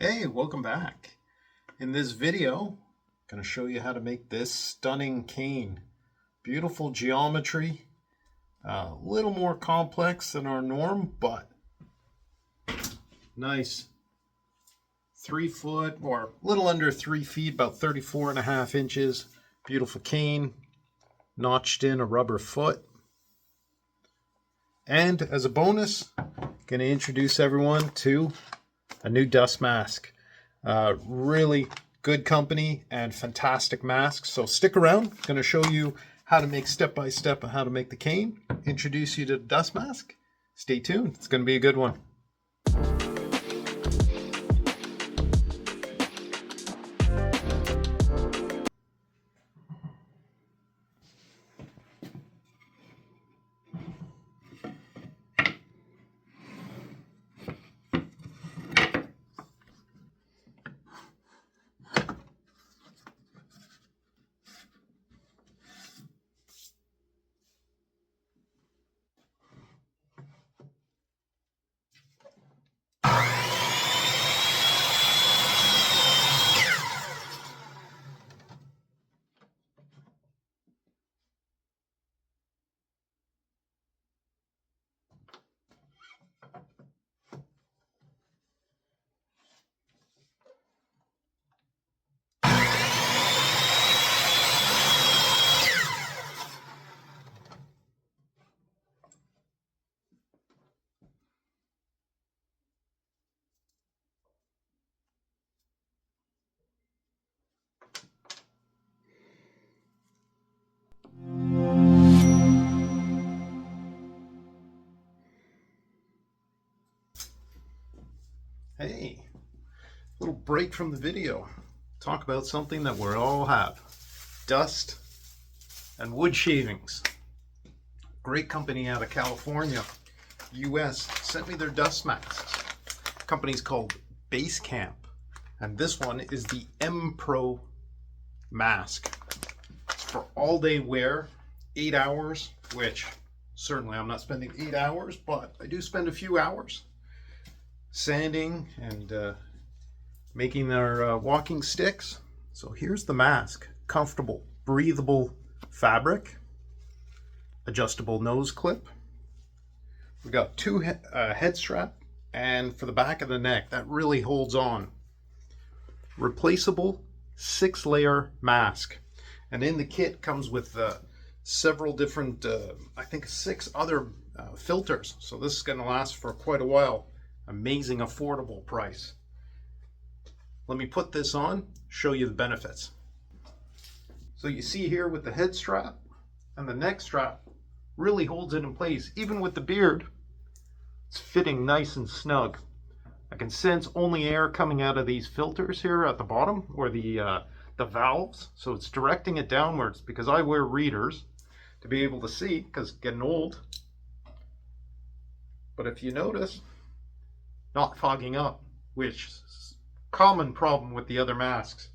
Hey, welcome back. In this video, I'm going to show you how to make this stunning cane. Beautiful geometry, a little more complex than our norm, but nice 3 foot or a little under 3 feet, about 34.5 inches. Beautiful cane, notched in a rubber foot. And as a bonus, going to introduce everyone to a new dust mask. Really good company and fantastic masks. So stick around. I'm going to show you how to make step-by-step how to make the cane. Introduce you to the dust mask. Stay tuned. It's going to be a good one. Hey, little break from the video. Talk about something that we all have. Dust and wood shavings. Great company out of California, US, sent me their dust masks. Company's called Basecamp. And this one is the M Pro mask. It's for all day wear, 8 hours, which certainly I'm not spending 8 hours, but I do spend a few hours sanding and making their walking sticks. So here's the mask. Comfortable, breathable fabric, adjustable nose clip. We got 2 head strap, and for the back of the neck, that really holds on. Replaceable 6-layer mask, and in the kit comes with several different, I think 6 other filters. So this is going to last for quite a while. Amazing affordable price. Let me put this on, show you the benefits. So you see here with the head strap and the neck strap really holds it in place. Even with the beard, it's fitting nice and snug. I can sense only air coming out of these filters here at the bottom, or the valves. So it's directing it downwards because I wear readers to be able to see, because getting old. But if you notice, not fogging up, which is a common problem with the other masks.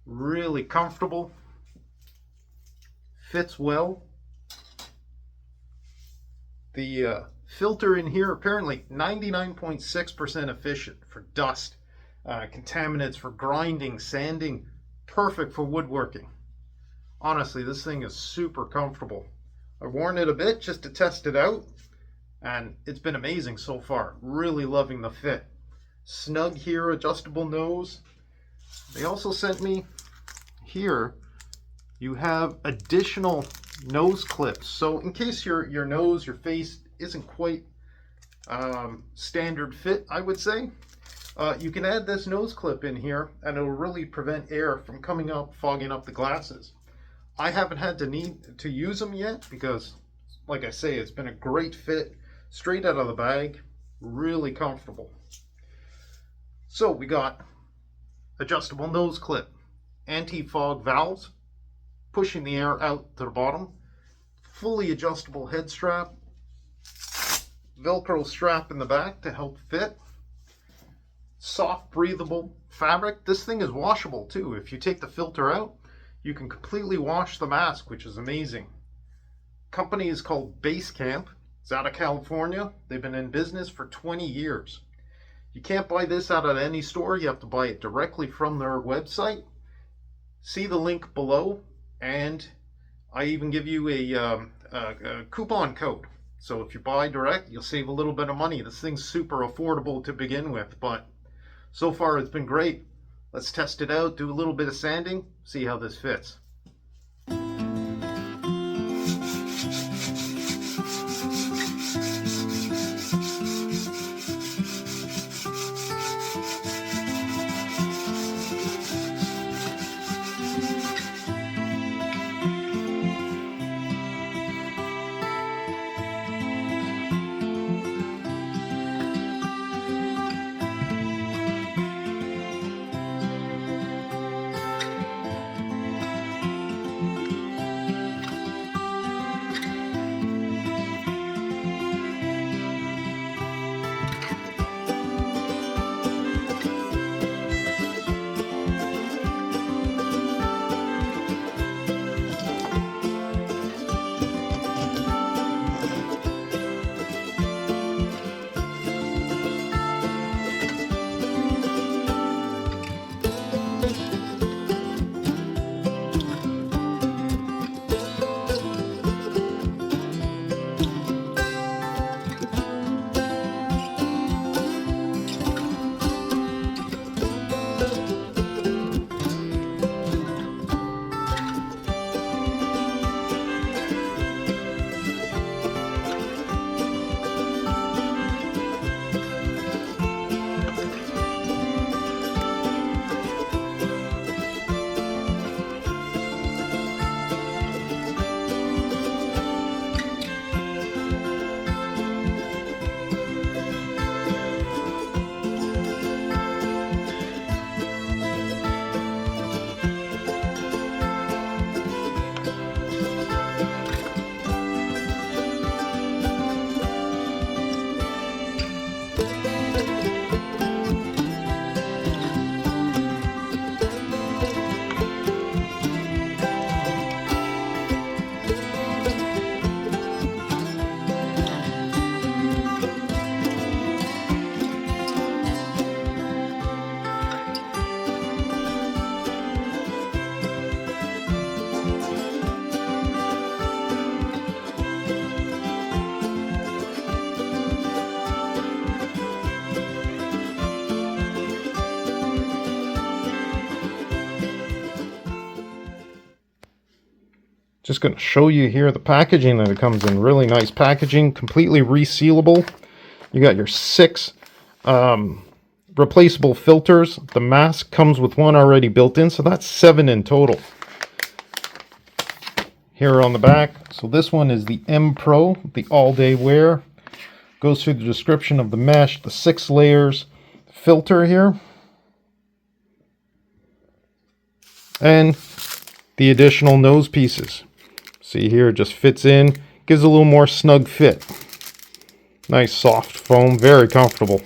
Really comfortable, fits well. The filter in here, apparently 99.6% efficient for dust, contaminants, for grinding, sanding, perfect for woodworking. Honestly, this thing is super comfortable. I've worn it a bit just to test it out, and it's been amazing so far. Really loving the fit. Snug here, adjustable nose. They also sent me here, you have additional nose clips. So in case your nose, your face isn't quite standard fit, I would say, you can add this nose clip in here and it'll really prevent air from coming up, fogging up the glasses. I haven't had to need to use them yet because, like I say, it's been a great fit. Straight out of the bag, really comfortable. So we got adjustable nose clip, anti-fog valves, pushing the air out to the bottom, fully adjustable head strap, Velcro strap in the back to help fit, soft breathable fabric. This thing is washable too. If you take the filter out, you can completely wash the mask, which is amazing. Company is called Basecamp. It's out of California. They've been in business for 20 years. You can't buy this out at any store. You have to buy it directly from their website. See the link below, and I even give you a coupon code. So if you buy direct, you'll save a little bit of money. This thing's super affordable to begin with, but so far it's been great. Let's test it out, do a little bit of sanding, see how this fits. Just going to show you here the packaging that it comes in. Really nice packaging, completely resealable. You got your 6 replaceable filters. The mask comes with one already built in, so that's 7 in total. Here on the back, so this one is the M Pro, the all-day wear. Goes through the description of the mesh, the 6 layers filter here, and the additional nose pieces. See here, it just fits in, gives a little more snug fit. Nice soft foam, very comfortable.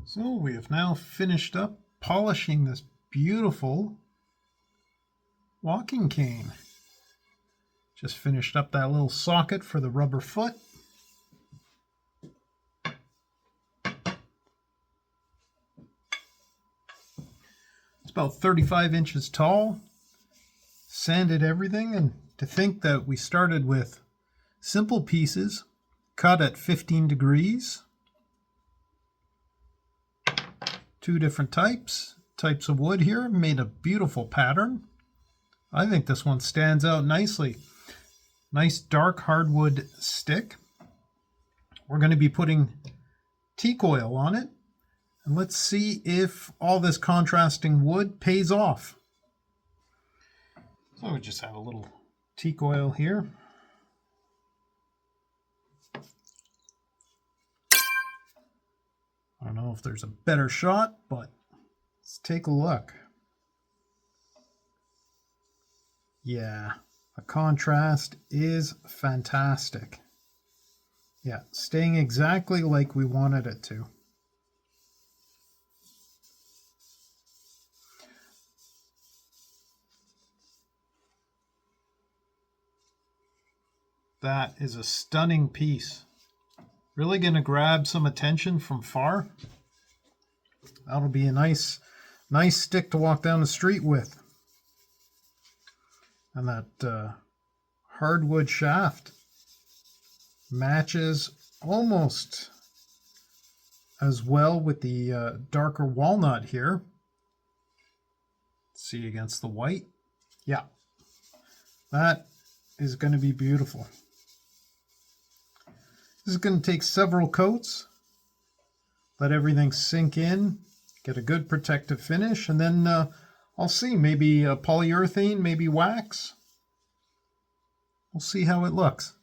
So we have now finished up polishing this beautiful walking cane. Just finished up that little socket for the rubber foot. It's about 35 inches tall. Sanded everything, and to think that we started with simple pieces cut at 15 degrees. Two different types of wood here, made a beautiful pattern. I think this one stands out nicely. Nice dark hardwood stick. We're going to be putting teak oil on it, and let's see if all this contrasting wood pays off. So we just have a little teak oil here. I don't know if there's a better shot, but let's take a look. Yeah, the contrast is fantastic. Yeah, staying exactly like we wanted it to. That is a stunning piece. Really going to grab some attention from far. That'll be a nice stick to walk down the street with. And that hardwood shaft matches almost as well with the darker walnut here. Let's see against the white. Yeah, that is going to be beautiful. This is going to take several coats. Let everything sink in, get a good protective finish, and then I'll see, maybe polyurethane, maybe wax. We'll see how it looks.